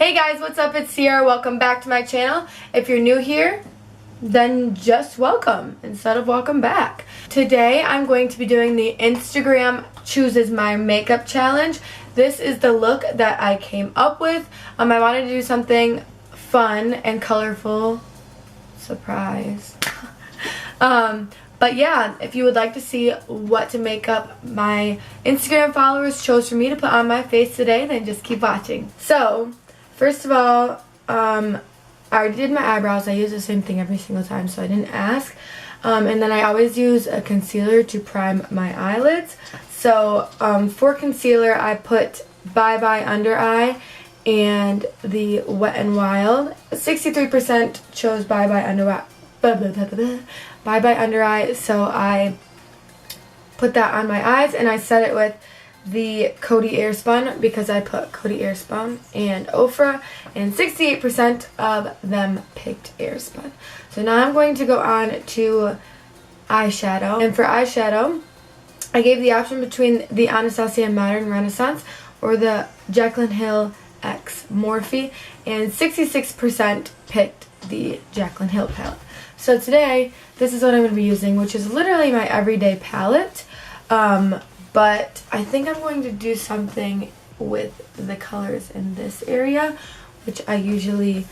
Hey guys, what's up? It's Siarra. Welcome back to my channel. If you're new here, then just welcome instead of welcome back. Today I'm going to be doing the Instagram chooses my makeup challenge. This is the look that I came up with. I wanted to do something fun and colorful. Surprise. But yeah, if you would like to see what to make up my Instagram followers chose for me to put on my face today, then just keep watching. So, first of all, I already did my eyebrows. I use the same thing every single time, so I didn't ask. And then I always use a concealer to prime my eyelids. So, for concealer, I put Bye Bye Under Eye and the Wet n Wild. 63% chose Bye Bye Under Eye. Bye Bye Under Eye, so I put that on my eyes and I set it with the Coty Airspun because I put Coty Airspun and Ofra, and 68% of them picked Airspun. So now I'm going to go on to eyeshadow, and for eyeshadow I gave the option between the Anastasia Modern Renaissance or the Jaclyn Hill X Morphe, and 66% picked the Jaclyn Hill palette. So today, this is what I'm going to be using, which is literally my everyday palette. But I think I'm going to do something with the colors in this area, which I usually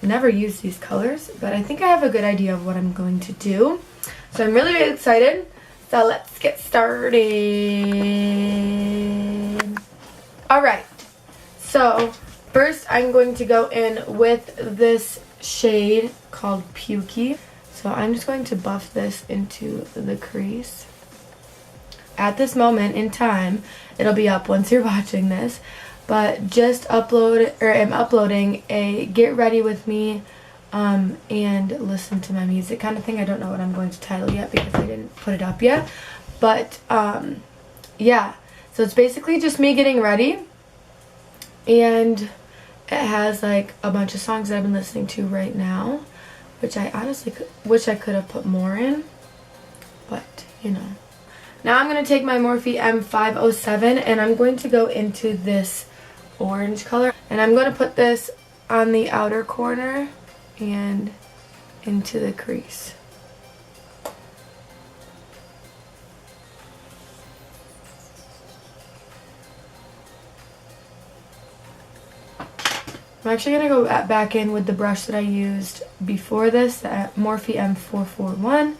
never use these colors. But I think I have a good idea of what I'm going to do. So I'm really, really excited. So let's get started. Alright, so first I'm going to go in with this shade called Pukey. So I'm just going to buff this into the crease. At this moment in time, it'll be up once you're watching this, but just I'm uploading a get ready with me and listen to my music kind of thing. I don't know what I'm going to title yet because I didn't put it up yet, but yeah, so it's basically just me getting ready, and it has like a bunch of songs that I've been listening to right now, which I honestly wish I could have put more in, but you know. Now I'm going to take my Morphe M507 and I'm going to go into this orange color, and I'm going to put this on the outer corner and into the crease. I'm actually going to go back in with the brush that I used before this, the Morphe M441,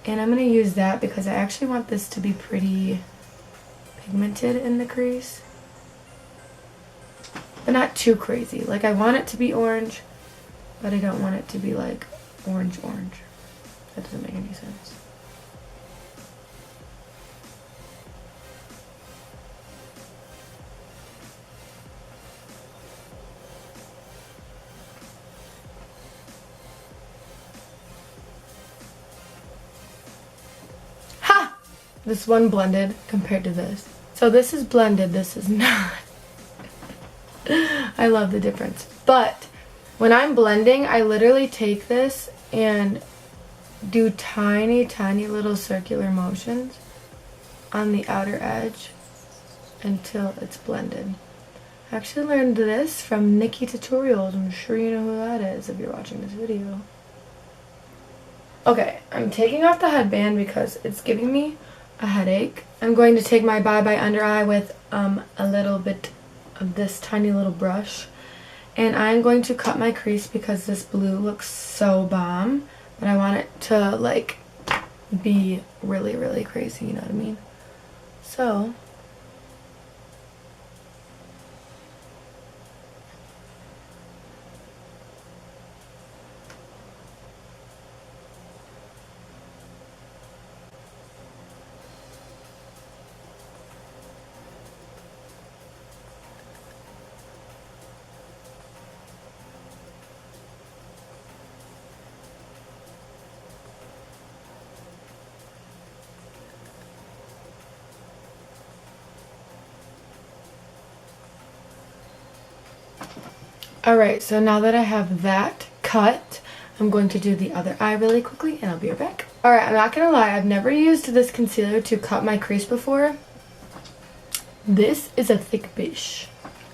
and I'm going to use that because I actually want this to be pretty pigmented in the crease, but not too crazy. Like, I want it to be orange, but I don't want it to be like orange. That doesn't make any sense. This one blended compared to this. So this is blended, this is not. I love the difference. But when I'm blending, I literally take this and do tiny little circular motions on the outer edge until it's blended. I actually learned this from Nikki Tutorials. I'm sure you know who that is if you're watching this video. Okay, I'm taking off the headband because it's giving me a headache. I'm going to take my Bye Bye Under Eye with a little bit of this tiny little brush, and I'm going to cut my crease because this blue looks so bomb, but I want it to like be really crazy, you know what I mean? So alright, so now that I have that cut, I'm going to do the other eye really quickly and I'll be right back. Alright, I'm not gonna lie, I've never used this concealer to cut my crease before. This is a thick bitch.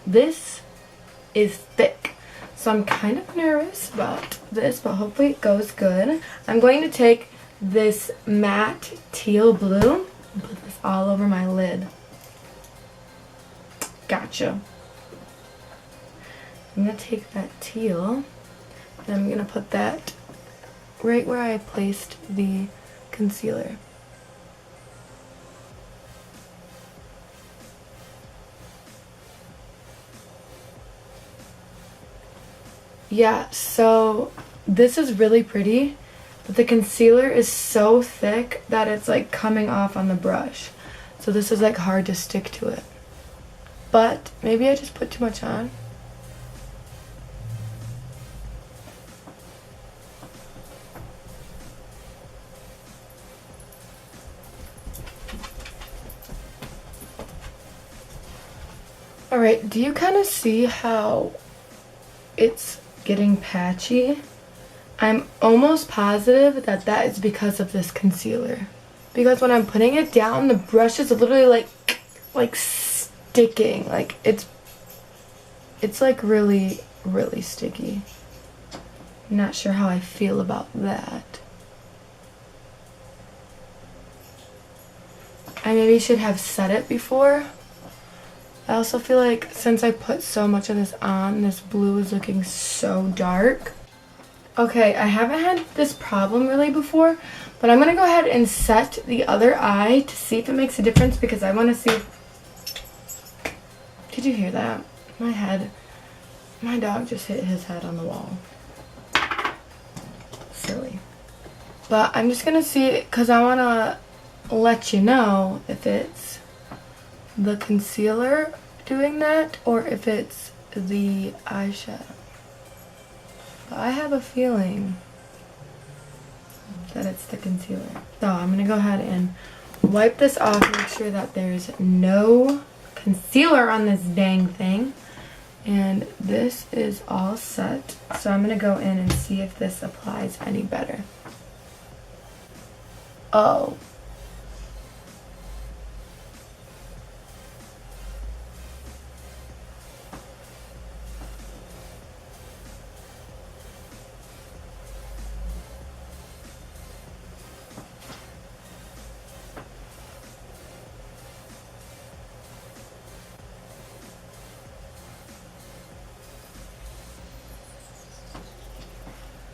This is thick. So I'm kind of nervous about this, but hopefully it goes good. I'm going to take this matte teal blue and put this all over my lid. Gotcha. I'm going to take that teal and I'm going to put that right where I placed the concealer. Yeah, so this is really pretty, but the concealer is so thick that it's like coming off on the brush. So this is like hard to stick to it. But maybe I just put too much on. Alright, do you kind of see how it's getting patchy? I'm almost positive that that is because of this concealer. Because when I'm putting it down, the brush is literally like sticking. Like it's like really, really sticky. I'm not sure how I feel about that. I maybe should have set it before. I also feel like since I put so much of this on, this blue is looking so dark. Okay, I haven't had this problem really before, but I'm going to go ahead and set the other eye to see if it makes a difference because I want to see. Did you hear that? My dog just hit his head on the wall. Silly. But I'm just going to see because I want to let you know if it's the concealer doing that or if it's the eyeshadow. But I have a feeling that it's the concealer. So I'm going to go ahead and wipe this off, make sure that there's no concealer on this dang thing. And this is all set. So I'm going to go in and see if this applies any better. Oh.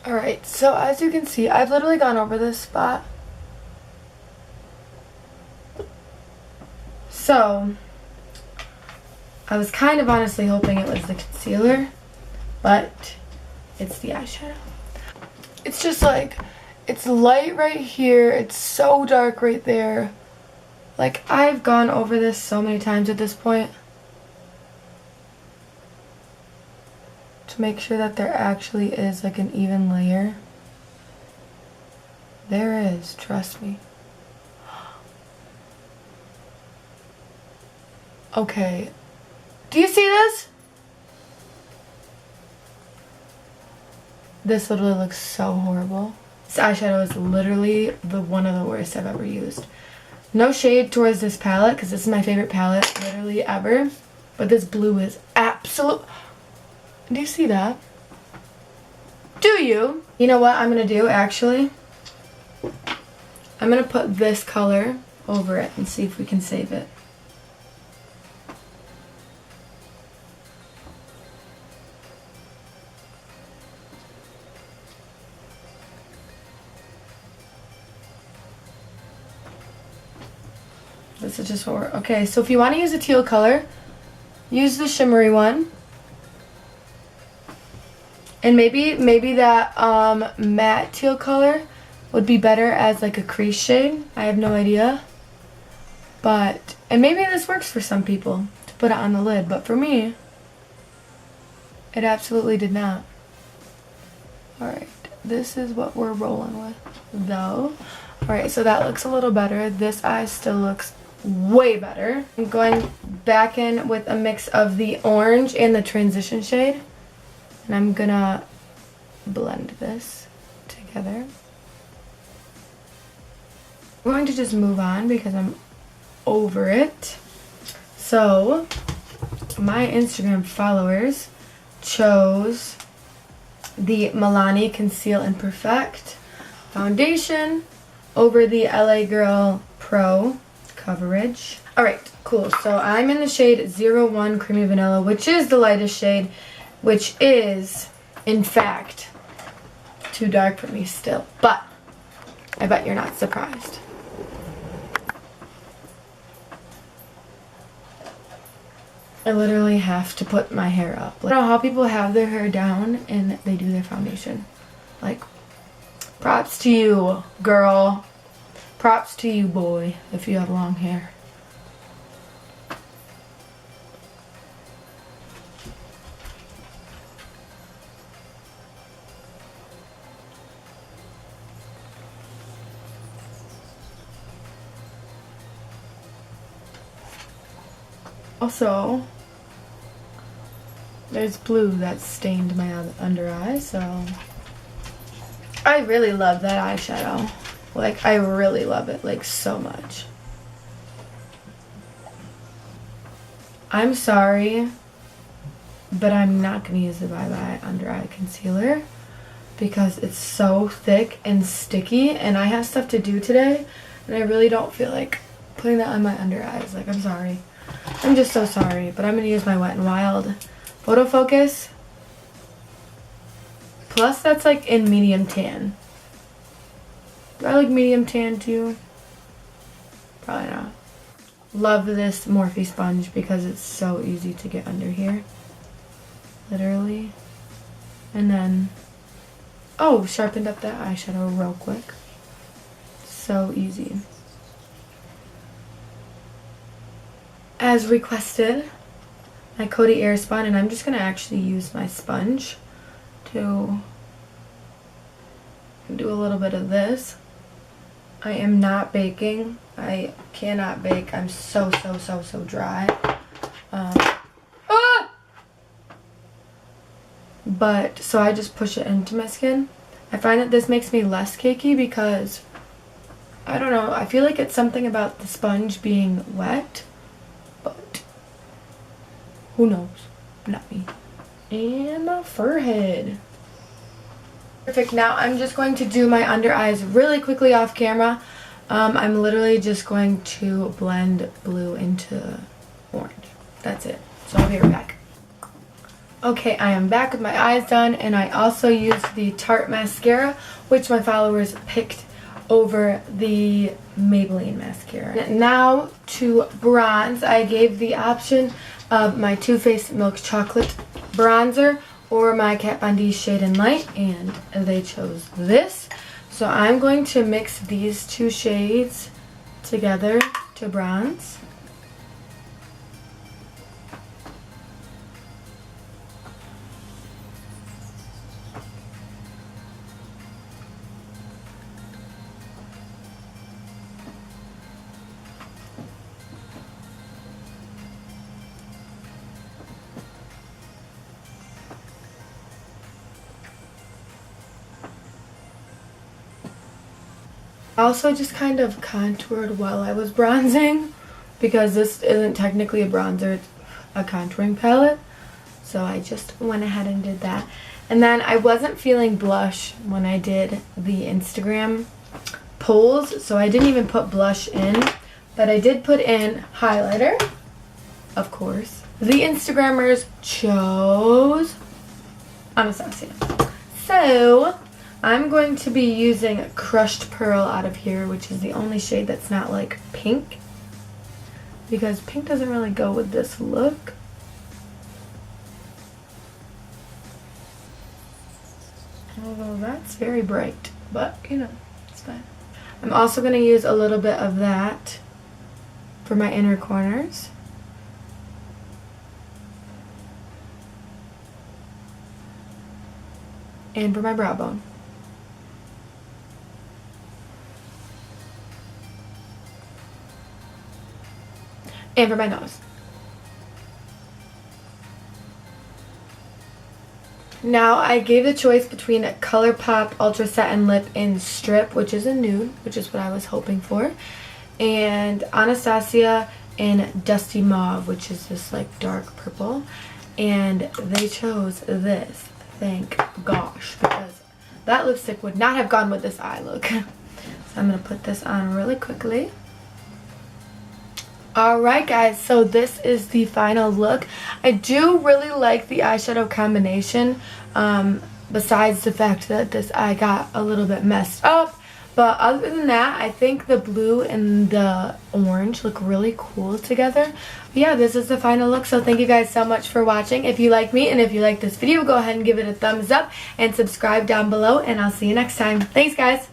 Alright, so as you can see, I've literally gone over this spot. So, I was kind of honestly hoping it was the concealer, but it's the eyeshadow. It's just like, it's light right here, it's so dark right there. Like, I've gone over this so many times at this point. To make sure that there actually is like an even layer. There is, trust me. Okay, do you see this? This literally looks so horrible. This eyeshadow is literally one of the worst I've ever used. No shade towards this palette because this is my favorite palette literally ever, but this blue is absolute. Do you see that? Do you? You know what I'm going to do, actually? I'm going to put this color over it and see if we can save it. This is just what we're... Okay, so if you want to use a teal color, use the shimmery one. And maybe that matte teal color would be better as like a crease shade. I have no idea. But, and maybe this works for some people to put it on the lid. But for me, it absolutely did not. Alright, this is what we're rolling with though. Alright, so that looks a little better. This eye still looks way better. I'm going back in with a mix of the orange and the transition shade. And I'm gonna blend this together. I'm going to just move on because I'm over it. So, my Instagram followers chose the Milani Conceal and Perfect foundation over the LA Girl Pro Coverage. Alright, cool. So I'm in the shade 01 Creamy Vanilla, which is the lightest shade, which is, in fact, too dark for me still. But I bet you're not surprised. I literally have to put my hair up. I don't know how people have their hair down and they do their foundation. Like, props to you, girl. Props to you, boy, if you have long hair. Also, there's blue that stained my under eye, so I really love that eyeshadow. Like, I really love it, like, so much. I'm sorry, but I'm not going to use the Bye Bye Under Eye Concealer because it's so thick and sticky, and I have stuff to do today, and I really don't feel like putting that on my under eyes. Like, I'm sorry. I'm just so sorry, but I'm going to use my Wet n Wild Photo Focus. Plus, that's like in medium tan. Do I like medium tan too? Probably not. Love this Morphe sponge because it's so easy to get under here. Literally. And then, oh, sharpened up that eyeshadow real quick. So easy. As requested, my Coty Airspun, and I'm just going to actually use my sponge to do a little bit of this. I am not baking. I cannot bake. I'm so dry. But, so I just push it into my skin. I find that this makes me less cakey because, I don't know, I feel like it's something about the sponge being wet. But who knows? Not me. And my forehead. Perfect. Now I'm just going to do my under eyes really quickly off camera. I'm literally just going to blend blue into orange. That's it. So I'll be right back. Okay, I am back with my eyes done, and I also used the Tarte mascara, which my followers picked over the Maybelline mascara. Now to bronze, I gave the option of my Too Faced Milk Chocolate bronzer or my Kat Von D Shade and Light, and they chose this. So I'm going to mix these two shades together to bronze. I also just kind of contoured while I was bronzing because this isn't technically a bronzer, it's a contouring palette. So I just went ahead and did that. And then I wasn't feeling blush when I did the Instagram polls, so I didn't even put blush in, but I did put in highlighter, of course. The Instagrammers chose Anastasia. So I'm going to be using Crushed Pearl out of here, which is the only shade that's not like pink, because pink doesn't really go with this look. Although that's very bright, but you know, it's fine. I'm also going to use a little bit of that for my inner corners. And for my brow bone. And for my nose. Now I gave the choice between ColourPop Ultra Satin Lip in Strip, which is a nude, which is what I was hoping for, and Anastasia in Dusty Mauve, which is this like dark purple. and they chose this. Thank gosh, because that lipstick would not have gone with this eye look. So I'm going to put this on really quickly. Alright guys, so this is the final look. I do really like the eyeshadow combination, besides the fact that this eye got a little bit messed up. But other than that, I think the blue and the orange look really cool together. But yeah, this is the final look, so thank you guys so much for watching. If you like me and if you like this video, go ahead and give it a thumbs up and subscribe down below, and I'll see you next time. Thanks guys!